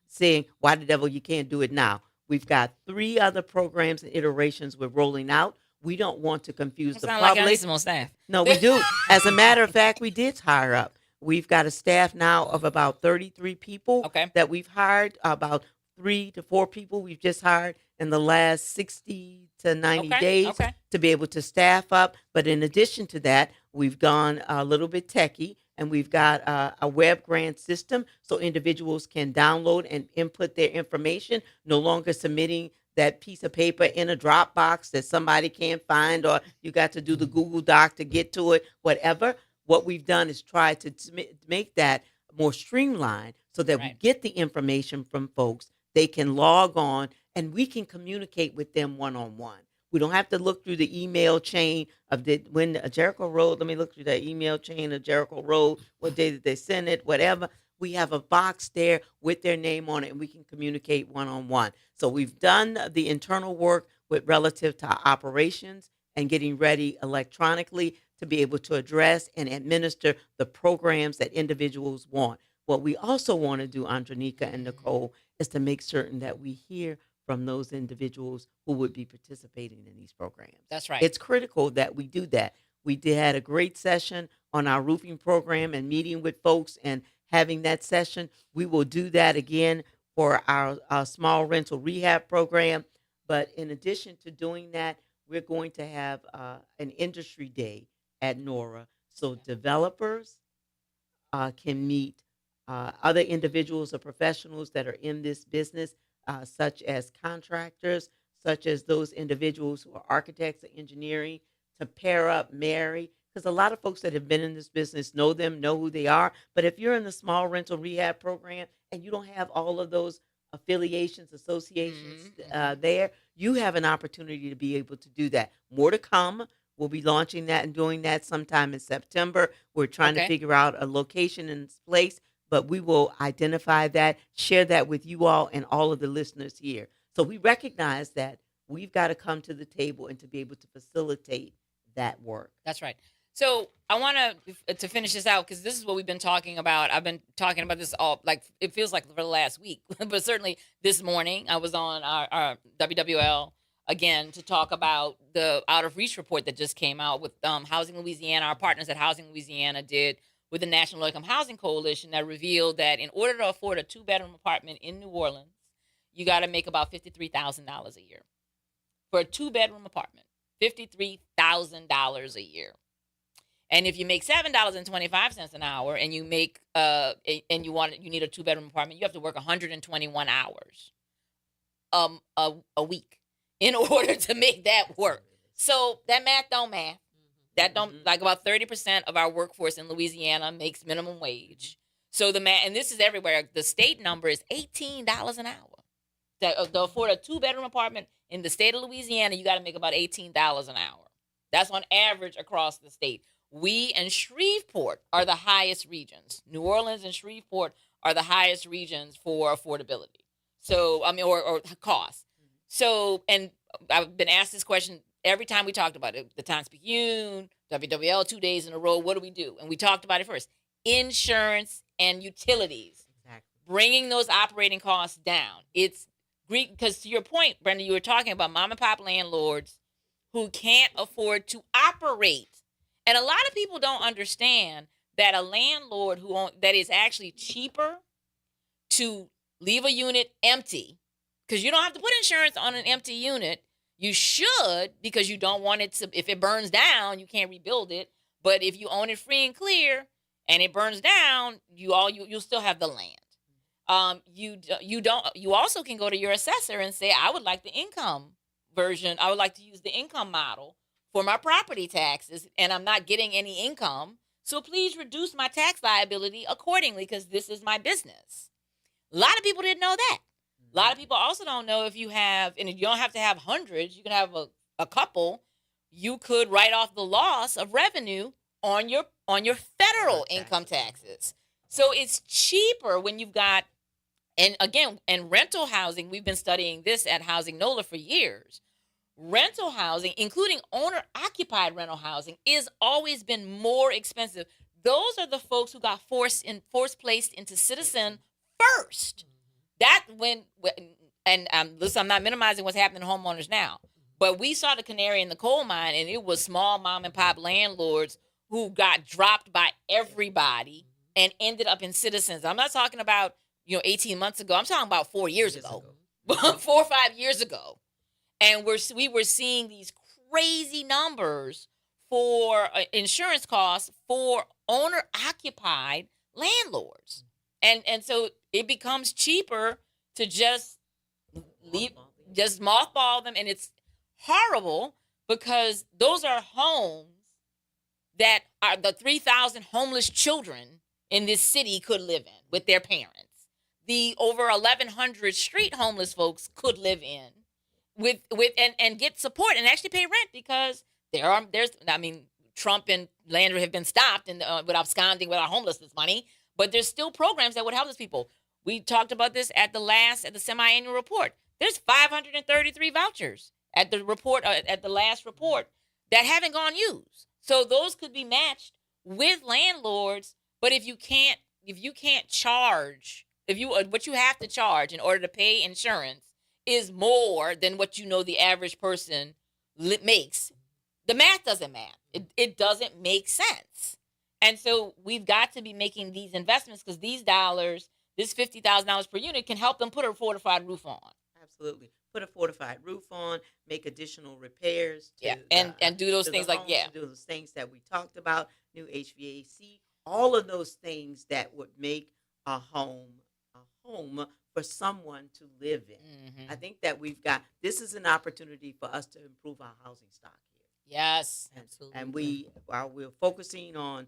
S3: saying, "Why the devil you can't do it now?" We've got 3 other programs and iterations we're rolling out. We don't want to confuse
S1: It
S3: the
S1: sounds like I need
S3: public.
S1: some more staff.
S3: No, we do. As a matter of fact, we did hire up. We've got a staff now of about 33 people
S1: Okay.
S3: that we've hired, about 3 to 4 people we've just hired in the last 60 to 90
S1: Okay.
S3: days
S1: Okay.
S3: to be able to staff up. But in addition to that, we've gone a little bit techie and we've got a web grant system so individuals can download and input their information, no longer submitting that piece of paper in a Dropbox that somebody can't find, or you got to do the Google Doc to get to it, whatever. What we've done is try to make that more streamlined so that we
S1: Right.
S3: get the information from folks. They can log on and we can communicate with them one on one. We don't have to look through the email chain of when Jericho Road. Let me look through that email chain of Jericho Road. What day did they send it? Whatever. We have a box there with their name on it, and we can communicate one on one. So we've done the internal work with relative to our operations and getting ready electronically to be able to address and administer the programs that individuals want. What we also want to do, Andronika and Nicole, is to make certain that we hear from those individuals who would be participating in these programs.
S1: That's right.
S3: It's critical that we do that. We had a great session on our roofing program and meeting with folks and having that session. We will do that again for our small rental rehab program. But in addition to doing that, we're going to have an industry day at Nora. So developers can meet other individuals or professionals that are in this business, such as contractors, such as those individuals who are architects or engineering, to pair up, marry. Because a lot of folks that have been in this business know them, know who they are. But if you're in the small rental rehab program and you don't have all of those affiliations, associations
S1: Mhm.
S3: there, you have an opportunity to be able to do that. More to come. We'll be launching that and doing that sometime in September. We're trying to
S1: Okay.
S3: figure out a location and place, but we will identify that, share that with you all and all of the listeners here. So we recognize that we've got to come to the table and to be able to facilitate that work.
S1: That's right. So I want to finish this out because this is what we've been talking about. I've been talking about this all like it feels like for the last week, but certainly this morning I was on our WWL again to talk about the out of reach report that just came out with Housing Louisiana. Our partners at Housing Louisiana did with the National Low Income Housing Coalition that revealed that in order to afford a 2 bedroom apartment in New Orleans, you got to make about $53,000 a year for a 2 bedroom apartment. $53,000 a year. And if you make $7.25 an hour and you make and you need a 2 bedroom apartment, you have to work 121 hours a week in order to make that work. So that math don't math. That don't
S3: Mhm.
S1: like about 30% of our workforce in Louisiana makes minimum wage. So the math, and this is everywhere. The state number is $18 an hour. To afford a 2 bedroom apartment in the state of Louisiana, you got to make about $18 an hour. That's on average across the state. We and Shreveport are the highest regions. New Orleans and Shreveport are the highest regions for affordability. So, I mean, or cost. So, and I've been asked this question every time we talked about it. The Times Picayune, WWL, 2 days in a row. What do we do? And we talked about it first. insurance and utilities,
S3: Exactly.
S1: bringing those operating costs down. It's great because, to your point, Brenda, you were talking about mom and pop landlords who can't afford to operate. And a lot of people don't understand that a landlord that is actually cheaper to leave a unit empty, because you don't have to put insurance on an empty unit. You should, because you don't want it to, if it burns down, you can't rebuild it. But if you own it free and clear and it burns down, you'll still have the land. You also can go to your assessor and say, I would like the income version. I would like to use the income model for my property taxes, and I'm not getting any income. So please reduce my tax liability accordingly, because this is my business. A lot of people didn't know that. A lot of people also don't know, if you have, and you don't have to have hundreds, you can have a couple, you could write off the loss of revenue on your federal income taxes. So it's cheaper when you've got, and again, and rental housing, we've been studying this at Housing NOLA for years. Rental housing, including owner-occupied rental housing, is always been more expensive. Those are the folks who got forced placed into Citizen first. That listen, I'm not minimizing what's happening to homeowners now, but we saw the canary in the coal mine, and it was small mom and pop landlords who got dropped by everybody and ended up in Citizens. I'm not talking about 18 months ago. I'm talking about 4 years ago, 4 or 5 years ago. And we were seeing these crazy numbers for insurance costs for owner-occupied landlords. And so it becomes cheaper to just mothball them. And it's horrible, because those are homes that are the 3,000 homeless children in this city could live in with their parents. The over 1,100 street homeless folks could live in and get support and actually pay rent, because Trump and Landry have been stopped and with absconding with our homelessness money, but there's still programs that would help those people. We talked about this at the semi-annual report. There's 533 vouchers at the last report that haven't gone used. So those could be matched with landlords. But if you can't charge, what you have to charge in order to pay insurance is more than what the average person makes, the math doesn't math. It doesn't make sense. And so we've got to be making these investments, because these dollars, this $50,000 per unit, can help them put a fortified roof on.
S3: Absolutely. Put a fortified roof on, make additional repairs.
S1: And do those things
S3: do those things that we talked about, new HVAC, all of those things that would make a home for someone to live in.
S1: Mm-hmm.
S3: I think that this is an opportunity for us to improve our housing stock here.
S1: Yes,
S3: absolutely. And while we're focusing on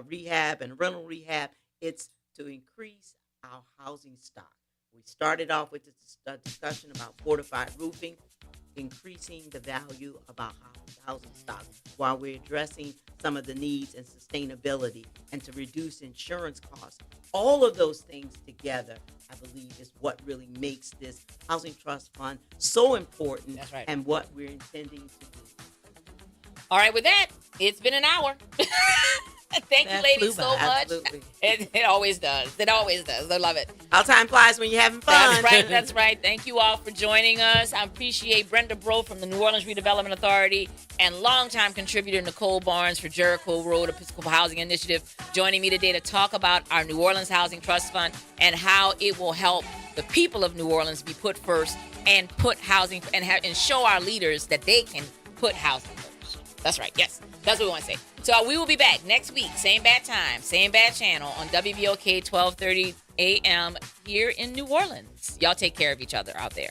S3: rehab and rental rehab, it's to increase our housing stock. We started off with this discussion about fortified roofing, increasing the value of our housing stock, while we're addressing some of the needs and sustainability, and to reduce insurance costs. All of those things together, I believe, is what really makes this housing trust fund so important.
S1: That's right.
S3: And what we're intending to do.
S1: All right, with that, it's been an hour. Thank you, ladies, so much.
S3: Absolutely.
S1: It always does. It always does. I love it.
S3: How time flies when you're having fun.
S1: That's right. That's right. Thank you all for joining us. I appreciate Brenda Bro from the New Orleans Redevelopment Authority and longtime contributor Nicole Barnes for Jericho Road Episcopal Housing Initiative joining me today to talk about our New Orleans Housing Trust Fund and how it will help the people of New Orleans be put first and put housing and show our leaders that they can put housing first. That's right. Yes. That's what we want to say. So we will be back next week. Same bad time, same bad channel on WBOK 1230 a.m. here in New Orleans. Y'all take care of each other out there.